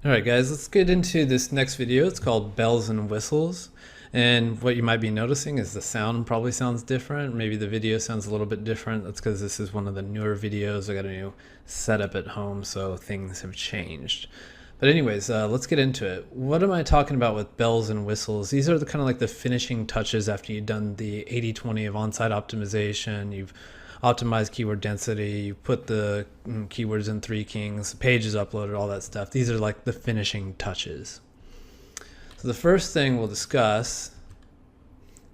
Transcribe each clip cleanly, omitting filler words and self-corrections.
All right, guys, let's get into this next video. It's called Bells and Whistles. And what you might be noticing is the sound probably sounds different. Maybe the video sounds a little bit different. That's because this is one of the newer videos. I got a new setup at home, so things have changed. But anyways, let's get into it. What am I talking about with bells and whistles? These are the kind of like the finishing touches after you've done the 80-20 of on-site optimization. You've optimized keyword density, you put the keywords in 3 kings, page is uploaded, all that stuff. These are like the finishing touches. So the first thing we'll discuss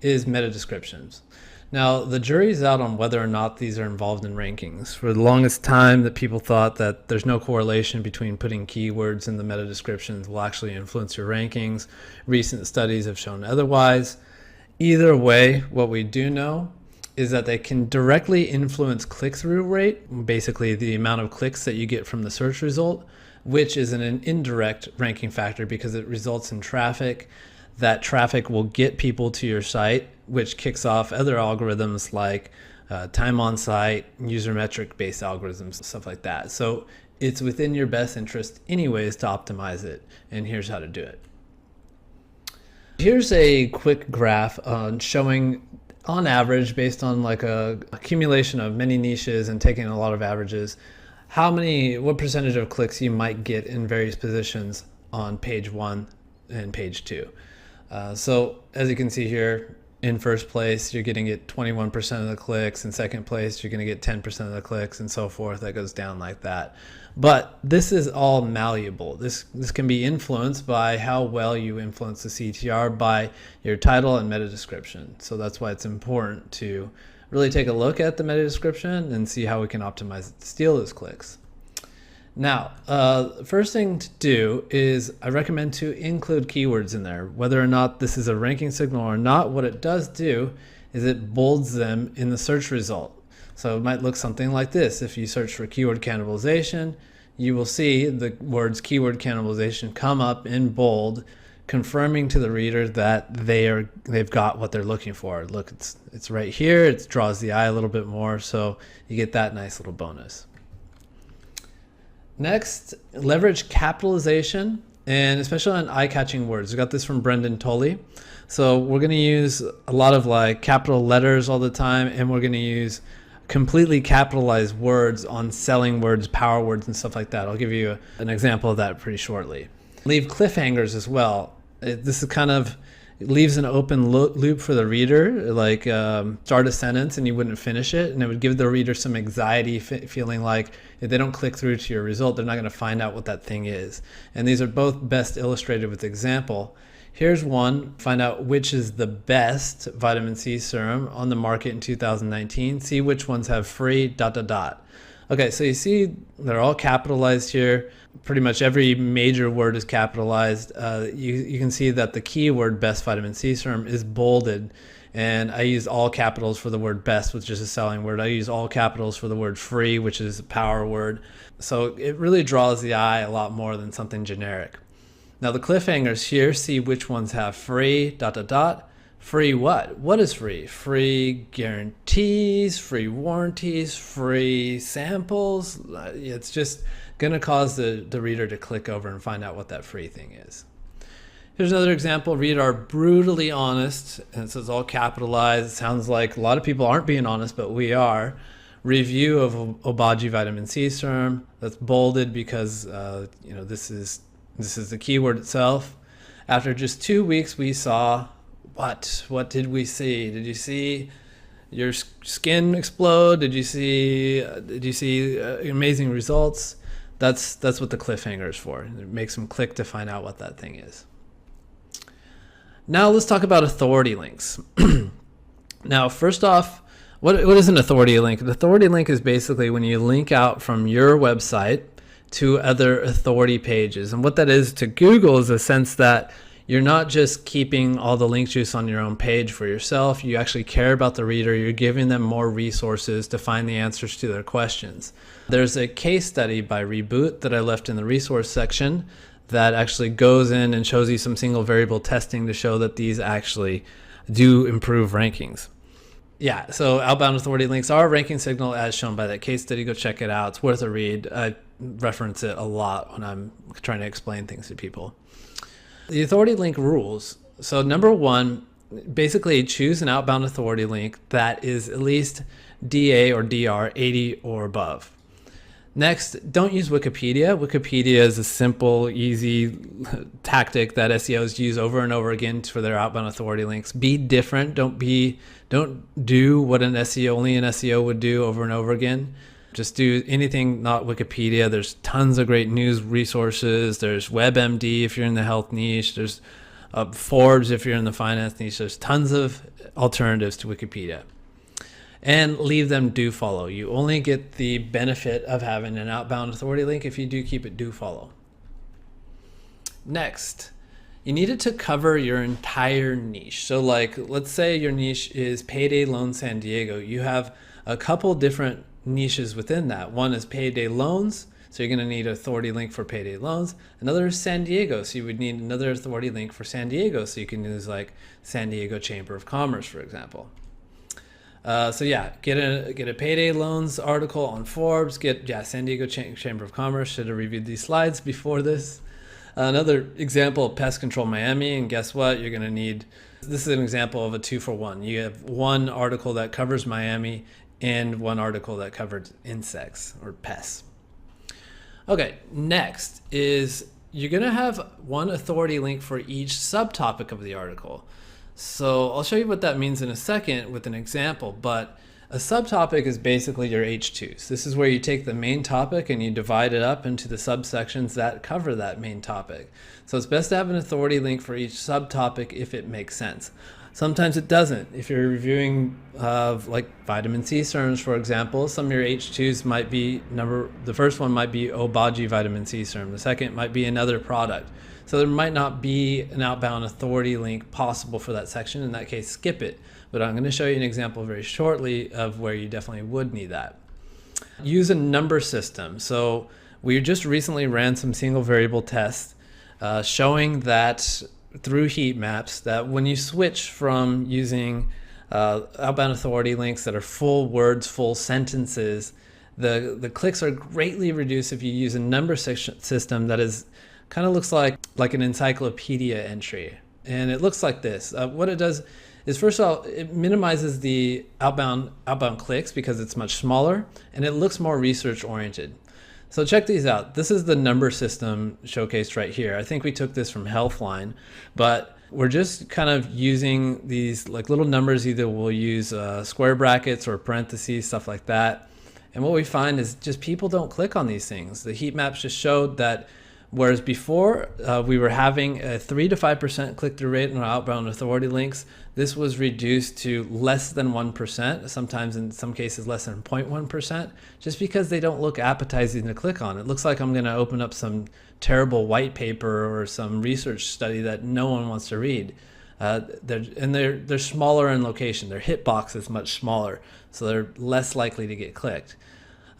is meta descriptions. Now, the jury's out on whether or not these are involved in rankings. For the longest time that people thought that there's no correlation between putting keywords in the meta descriptions will actually influence your rankings. Recent studies have shown otherwise. Either way, what we do know is that they can directly influence click-through rate, basically the amount of clicks that you get from the search result, which is an indirect ranking factor because it results in traffic. That traffic will get people to your site, which kicks off other algorithms like time on site, user metric based algorithms, stuff like that. So it's within your best interest anyways to optimize it. And here's how to do it. Here's a quick graph showing on average, based on like a accumulation of many niches and taking a lot of averages, what percentage of clicks you might get in various positions on page 1 and page 2. So as you can see here, in first place, you're getting it 21% of the clicks. In second place, you're going to get 10% of the clicks, and so forth. That goes down like that. But this is all malleable. This can be influenced by how well you influence the CTR by your title and meta description. So that's why it's important to really take a look at the meta description and see how we can optimize it to steal those clicks. Now, first thing to do is I recommend to include keywords in there. Whether or not this is a ranking signal or not, what it does do is it bolds them in the search result. So it might look something like this. If you search for keyword cannibalization, you will see the words keyword cannibalization come up in bold, confirming to the reader that they've got what they're looking for. Look, it's right here. It draws the eye a little bit more, so you get that nice little bonus. Next, leverage capitalization, and especially on eye-catching words. We got this from Brendan Tolley. So we're going to use a lot of like capital letters all the time, and we're going to use completely capitalized words on selling words, power words, and stuff like that. I'll give you an example of that pretty shortly. Leave cliffhangers as well. This is kind of, it leaves an open loop for the reader, like start a sentence and you wouldn't finish it, and it would give the reader some anxiety, feeling like if they don't click through to your result, they're not going to find out what that thing is. And these are both best illustrated with example. Here's one: find out which is the best vitamin C serum on the market in 2019. See which ones have free ... Okay, so you see they're all capitalized here. Pretty much every major word is capitalized. You can see that the keyword best vitamin C serum is bolded, and I use all capitals for the word best, which is a selling word. I use all capitals for the word free, which is a power word. So it really draws the eye a lot more than something generic. Now the cliffhangers here, see which ones have free ... Free what? What is free? Free guarantees, free warranties, free samples. It's just going to cause the reader to click over and find out what that free thing is. Here's another example. Read are brutally honest, and it says all capitalized. It sounds like a lot of people aren't being honest, but we are. Review of Obagi vitamin C serum. That's bolded because this is the keyword itself. After just 2 weeks, we saw what did we see? Did you see your skin explode? Did you see amazing results? That's what the cliffhanger is for. It makes them click to find out what that thing is. Now let's talk about authority links. Now, first off, what is an authority link? An authority link is basically when you link out from your website to other authority pages. And what that is to Google is a sense that you're not just keeping all the link juice on your own page for yourself. You actually care about the reader. You're giving them more resources to find the answers to their questions. There's a case study by Reboot that I left in the resource section that actually goes in and shows you some single variable testing to show that these actually do improve rankings. Yeah, so outbound authority links are a ranking signal as shown by that case study. Go check it out. It's worth a read. reference it a lot when I'm trying to explain things to people. The authority link rules. So number one, basically choose an outbound authority link that is at least DA or DR 80 or above. Next, don't use Wikipedia. Wikipedia is a simple, easy tactic that SEOs use over and over again for their outbound authority links. Be different. Don't do what only an SEO would do over and over again. Just do anything not Wikipedia. There's tons of great news resources. There's WebMD if you're in the health niche. There's Forbes if you're in the finance niche. There's tons of alternatives to Wikipedia. And leave them do follow. You only get the benefit of having an outbound authority link if you do keep it do follow. Next, you need it to cover your entire niche. So like, let's say your niche is payday loan San Diego. You have a couple different niches within that. One is payday loans, so you're going to need an authority link for payday loans. Another is San Diego, so you would need another authority link for San Diego, so you can use like San Diego Chamber of Commerce, for example. So yeah, get a payday loans article on Forbes. San Diego Chamber of Commerce. Should have reviewed these slides before this. Another example, Pest Control Miami, and guess what? You're going to need. This is an example of a 2-for-1. You have one article that covers Miami and one article that covers insects or pests. Okay, next is you're going to have one authority link for each subtopic of the article. So I'll show you what that means in a second with an example, but a subtopic is basically your H2s. This is where you take the main topic and you divide it up into the subsections that cover that main topic. So it's best to have an authority link for each subtopic if it makes sense. Sometimes it doesn't. If you're reviewing like vitamin C serums, for example, some of your H2s might be the first one might be Obagi vitamin C serum. The second might be another product. So there might not be an outbound authority link possible for that section. In that case, skip it. But I'm going to show you an example very shortly of where you definitely would need that. Use a number system. So we just recently ran some single variable tests showing that through heat maps that when you switch from using outbound authority links that are full words, full sentences, the clicks are greatly reduced if you use a number system that is kind of looks like an encyclopedia entry. And it looks like this. What it does is, first of all, it minimizes the outbound clicks because it's much smaller, and it looks more research oriented. So check these out. This is the number system showcased right here. I think we took this from Healthline, but we're just kind of using these like little numbers. Either we'll use square brackets or parentheses, stuff like that. And what we find is just people don't click on these things. The heat maps just showed that whereas before we were having a 3 to 5% click-through rate on our outbound authority links, this was reduced to less than 1%, sometimes in some cases less than 0.1%, just because they don't look appetizing to click on. It looks like I'm going to open up some terrible white paper or some research study that no one wants to read. They're smaller in location. Their hitbox is much smaller, so they're less likely to get clicked.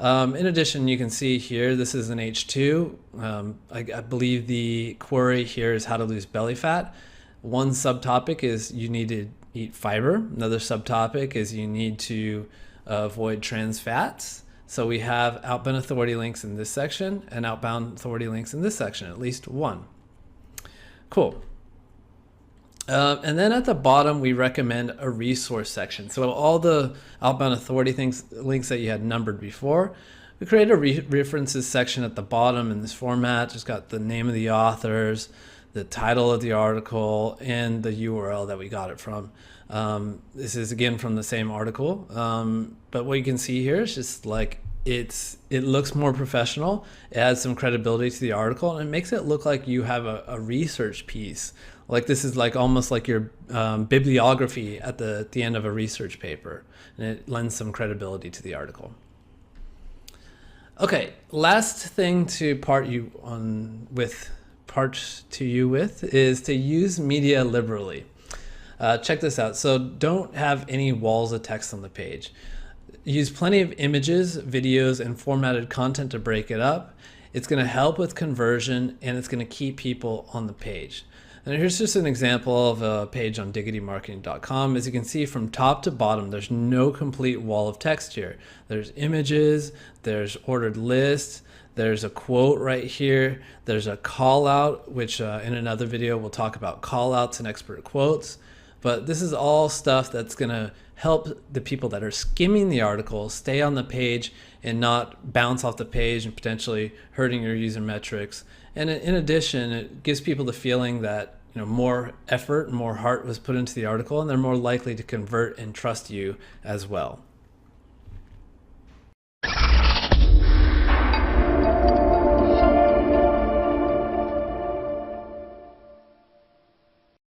In addition, you can see here, this is an H2. I believe the query here is how to lose belly fat. One subtopic is you need to eat fiber. Another subtopic is you need to avoid trans fats. So we have outbound authority links in this section and outbound authority links in this section, at least one. Cool. And then at the bottom, we recommend a resource section. So all the outbound authority links that you had numbered before, we create a references section at the bottom in this format. Just got the name of the authors, the title of the article, and the URL that we got it from. This is again from the same article. But what you can see here is just like it looks more professional. It adds some credibility to the article, and it makes it look like you have a research piece. Like this is like almost like your bibliography at the end of a research paper, and it lends some credibility to the article. Okay, last thing to part you with is to use media liberally. Check this out. So don't have any walls of text on the page. Use plenty of images, videos, and formatted content to break it up. It's going to help with conversion, and it's going to keep people on the page. And here's just an example of a page on diggitymarketing.com. As you can see, from top to bottom, there's no complete wall of text here. There's images, there's ordered lists, There's a quote right here. There's a call out, which in another video we'll talk about call outs and expert quotes. But this is all stuff that's going to help the people that are skimming the article stay on the page and not bounce off the page and potentially hurting your user metrics. And in addition, it gives people the feeling that more effort and more heart was put into the article, and they're more likely to convert and trust you as well.